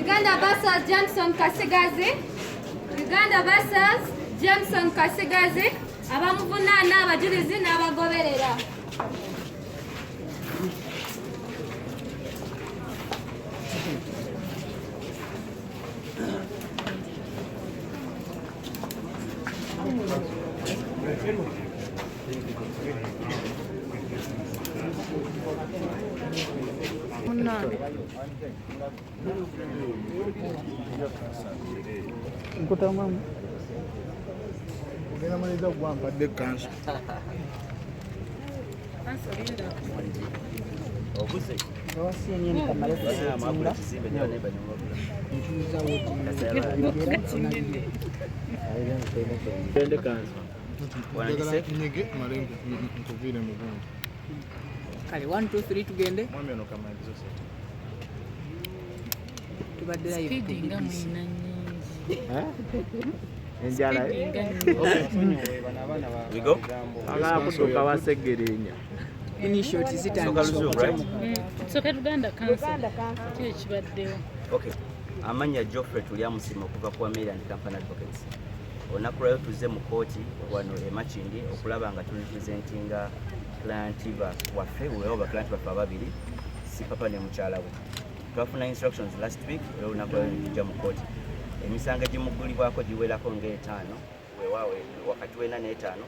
Uganda versus Jameson Kasigazi. Uganda versus Jameson Kasigazi. Abamuvunaana abajulizi n'abagoberera. Nkutamamu. Ngena maliza kuwampa de kanso. Kanso linda. Obuse. Wasi yenye kamera ya mabula kisimbe ndio neba nyumba. nchuza wote. Twende kanso. Wanajise nyege malengo mtovile mvuno. Kale 1 2 3 tugende. Mwami ono kama hizo sasa. Tubadde live. Speed nga mwina nyingi. enjala we go agakutuuka wasegerenya initiate zitandika soka Uganda kansa kye kibaddewo. Okay, amanya Geoffrey tulyamusima okuva ku American Company Advocates. Olunaku lwayo tuzze mu kooti wano e Makindi okulaba nga tulipresentinga client waffe weoba client baffe ababiri si papa ne mukyala we. Twafuna instructions last week olunaku lwayo tujja mu kooti. Emisango gimuggulibwako giwerako ng'etaano weewaawe wakati w'ena n'etaano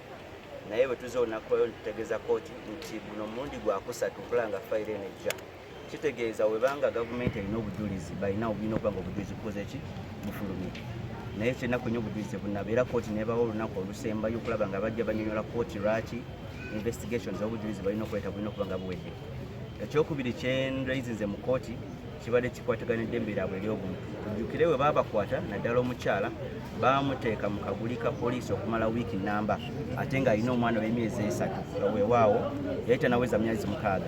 naye bwe tuzze olunaku lwayo tutegeeza kooti nti guno mulundi gwakusatu okulaba nga fayiro eno ejja. Kitegeeza webanga gavumenti erina obujulizi balina obulina okuba nga obujulizi bukoze ki bufulumye naye kyennaku nnyo obujulizi bunabeera kooti nebawo olunaku olusembayo okulaba nga bajja banyonyola kooti lwaki investigations obujulizi balina okuleeta bulina okuba nga buwedde. Ekyokubiri kyenreizinze mu kooti kibadde kikwatagana eddembe lyabwe ery'obuntu. Tujjukire bwe baabakwata naddala omukyala baamuteeka mu kaguli ka poliisi okumala wiiki nnamba ate ng'alina omwana w'emyezi 3 weewaawo yali tanaweza myezi 6.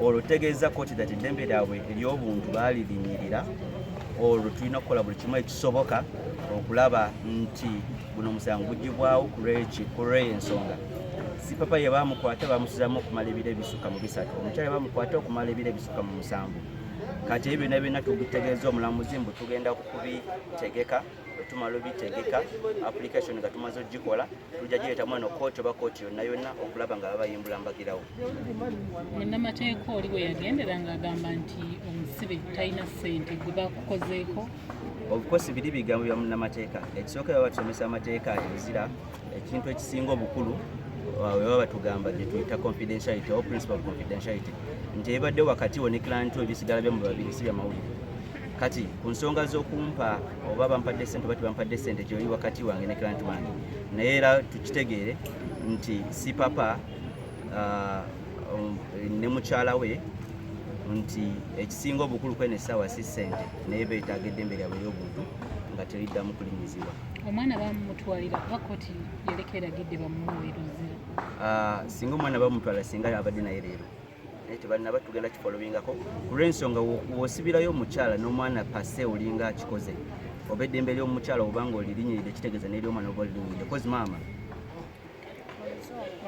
Olwo tegeeza kooti that eddembe lyabwe ery'obuntu baalirinyirira. Olwo tulina okukola buli kimu ekisoboka okulaba nti guno omusango guggyibwawo ku lw'ensonga. Si papa ye baamukwata baamusuzamu okumala ebiro ebisukka mu 3, omukyala baamukwata okumala ebiro ebisukka mu 7. Kati ebyo byonna tugitegeeza omulamuzi mbu tugenda kubitegeka tumala obitegeka application nga tumaze ogikola tujja gireeta mwano kooti oba kooti yonna okulaba nga babayimbula mbagirawo. Munnamateeka oli bwe yagendera ng'agamba nti omusibe talina ssente gwe bakukozeeko. Obukosi biri bigambo bya munnamateeka. Ekisooka baba batusomesa amateeka luzira ekintu ekisinga obukulu baba batugamba gye tuyita confidentiality or principle of confidentiality nti ebadde wakati wo ne client ebisigala byamu babiri si bya mawulire. Kati ku nsonga z'okumpa oba bampadde ssente oba tebampadde ssente gyoli wakati wange ne client wange naye era tukitegeere nti si papa ne mukyala we nti ekisinga obukulu kwene essaawa si ssente naye beetaaga eddembe lyabwe ery'obuntu nga teriddamu kulinyizibwa. Omwana bamutwalira kuba kooti yaleka eragidde bamuwe luzira. Singa omwana bamutwala singa abadde naye leero naye tebalina batugenda kifolowingako ku lw'ensonga w'osibirayo omukyala n'omwana pase olinga akikoze oba eddembe ly'omukyala obanga olirinyirire kitegeeza n'eryomwana oba olirinyirire kozi maama